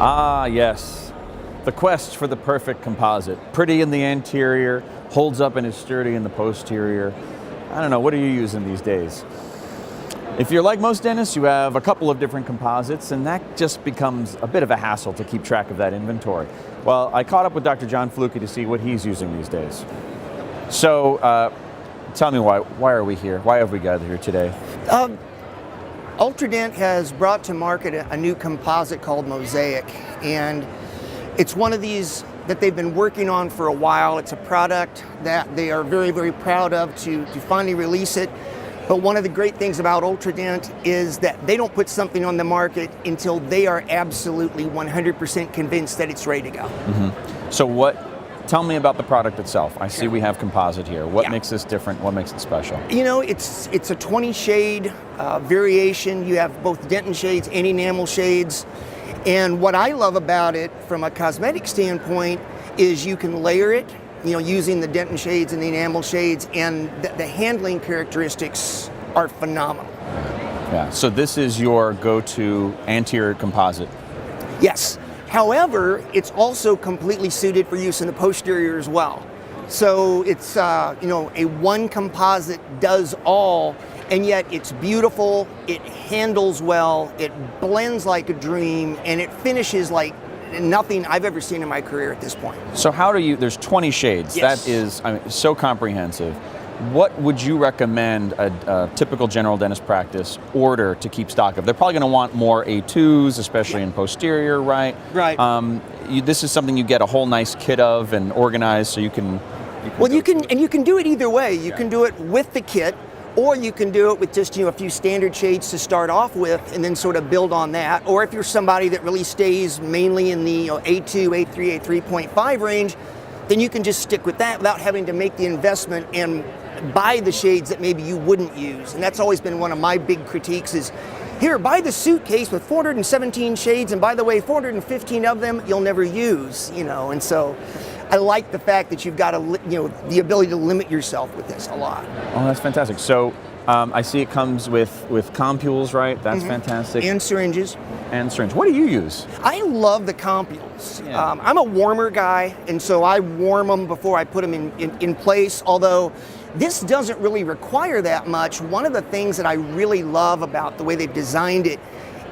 Ah, yes. The quest for the perfect composite. Pretty in the anterior, holds up and is sturdy in the posterior. I don't know, what are you using these days? If you're like most dentists, you have a couple of different composites, and that just becomes a bit of a hassle to keep track of that inventory. Well, I caught up with Dr. John Fluke to see what he's using these days. So, tell me why are we here? Why have we gathered here today? UltraDent has brought to market a new composite called Mosaic, and it's one of these that they've been working on for a while. It's a product that they are very, very proud of to finally release it. But one of the great things about UltraDent is that they don't put something on the market until they are absolutely 100% convinced that it's ready to go. Mm-hmm. So tell me about the product itself. I see we have composite here. What makes this different? What makes it special? You know, it's a 20 shade variation. You have both dentin shades and enamel shades. And what I love about it from a cosmetic standpoint is you can layer it, you know, using the dentin shades and the enamel shades, and the handling characteristics are phenomenal. Yeah, so this is your go-to anterior composite. Yes. However, it's also completely suited for use in the posterior as well. So it's, you know, a one composite does all, and yet it's beautiful, it handles well, it blends like a dream, and it finishes like nothing I've ever seen in my career at this point. So how do you, there's 20 shades. Yes. That is, I mean, so comprehensive. What would you recommend a typical general dentist practice order to keep stock of? They're probably going to want more A2s, especially in posterior, right? Right. This is something you get a whole nice kit of and organize, so you can you can do it either way. You can do it with the kit, or you can do it with just, you know, a few standard shades to start off with and then sort of build on that. Or if you're somebody that really stays mainly in the, you know, A2, A3, A3.5 range, then you can just stick with that without having to make the investment and buy the shades that maybe you wouldn't use. And that's always been one of my big critiques is, here, buy the suitcase with 417 shades, and by the way, 415 of them you'll never use, you know. And so I like the fact that you've got the ability to limit yourself with this a lot. Oh, that's fantastic. So I see it comes with compules, right? That's fantastic. And syringes. And syringe. What do you use? I love the compules. Yeah. I'm a warmer guy, and so I warm them before I put them in place, although this doesn't really require that much. One of the things that I really love about the way they've designed it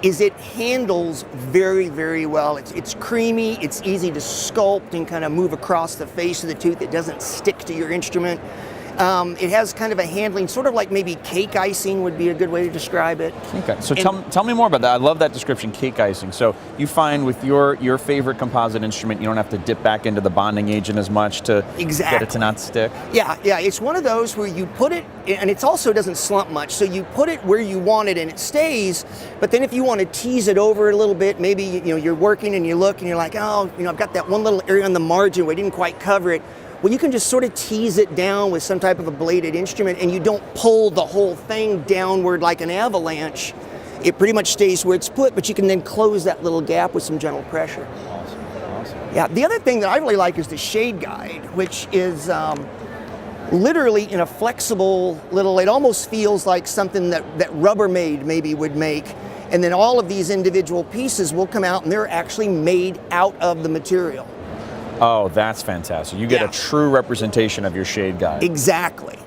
is it handles very, very well. It's creamy, it's easy to sculpt and kind of move across the face of the tooth. It doesn't stick to your instrument. It has kind of a handling, sort of like maybe cake icing would be a good way to describe it. Okay, so tell me more about that. I love that description, cake icing. So you find with your favorite composite instrument, you don't have to dip back into the bonding agent as much to get it to not stick? Yeah, it's one of those where you put it, and it also doesn't slump much, so you put it where you want it and it stays, but then if you want to tease it over a little bit, maybe you're working and you look and you're like, oh, I've got that one little area on the margin where I didn't quite cover it. Well, you can just sort of tease it down with some type of a bladed instrument, and you don't pull the whole thing downward like an avalanche. It pretty much stays where it's put, but you can then close that little gap with some gentle pressure. Awesome. Yeah, the other thing that I really like is the shade guide, which is literally in a flexible little, it almost feels like something that Rubbermaid maybe would make. And then all of these individual pieces will come out and they're actually made out of the material. Oh, that's fantastic. You get a true representation of your shade guide. Exactly.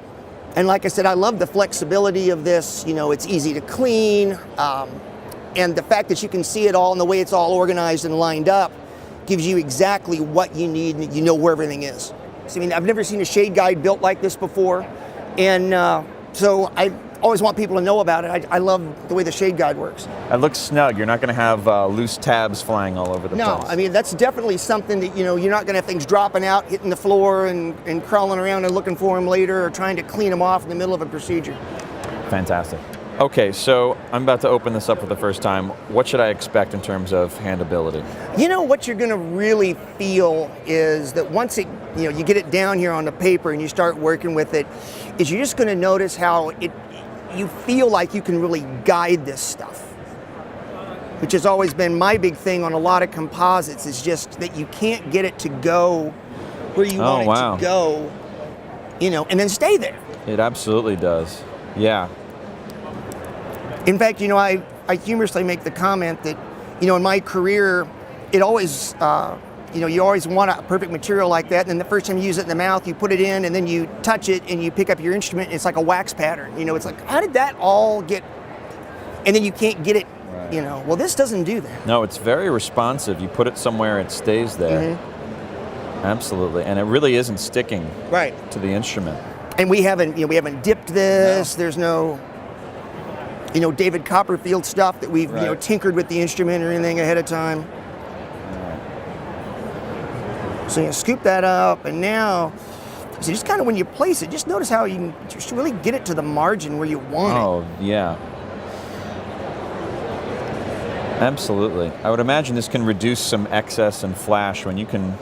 And like I said, I love the flexibility of this. You know, it's easy to clean. And the fact that you can see it all and the way it's all organized and lined up gives you exactly what you need, and you know where everything is. So, I mean, I've never seen a shade guide built like this before. And so I always want people to know about it. I love the way the shade guide works. It looks snug. You're not going to have loose tabs flying all over the place. No, I mean, that's definitely something that, you're not going to have things dropping out, hitting the floor and crawling around and looking for them later, or trying to clean them off in the middle of a procedure. Fantastic. Okay, so I'm about to open this up for the first time. What should I expect in terms of handability? You know, what you're going to really feel is that once it, you get it down here on the paper and you start working with it, is you're just going to notice how you feel like you can really guide this stuff, which has always been my big thing on a lot of composites, is just that you can't get it to go where you want it to go, and then stay there. It absolutely does. Yeah. In fact, I humorously make the comment that, in my career, it always, you always want a perfect material like that. And then the first time you use it in the mouth, you put it in, and then you touch it, and you pick up your instrument, and it's like a wax pattern. It's like, how did that all get? And then you can't get it. Right. Well, this doesn't do that. No, it's very responsive. You put it somewhere, it stays there. Absolutely, and it really isn't sticking to the instrument. And we haven't dipped this. No. There's no, David Copperfield stuff that we've tinkered with the instrument or anything ahead of time. So you scoop that up, and now, so just kind of when you place it, just notice how you can just really get it to the margin where you want it. Oh, yeah. Absolutely. I would imagine this can reduce some excess and flash when you can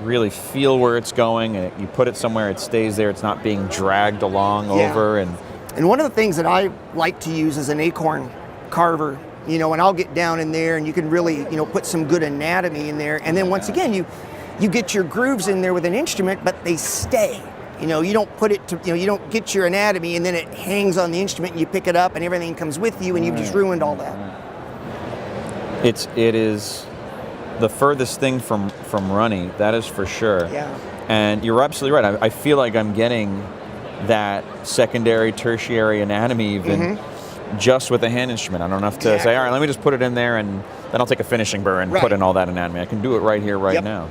really feel where it's going, and you put it somewhere, it stays there, it's not being dragged along over. And one of the things that I like to use is an acorn carver, and I'll get down in there, and you can really, put some good anatomy in there. And then once again, you get your grooves in there with an instrument, but they stay. You don't put it to, you don't get your anatomy and then it hangs on the instrument and you pick it up and everything comes with you and you've just ruined all that. It is the furthest thing from runny, that is for sure. Yeah. And you're absolutely right. I feel like I'm getting that secondary, tertiary anatomy even just with a hand instrument. I don't have to say, all right, let me just put it in there and then I'll take a finishing burr and put in all that anatomy. I can do it right here, right now.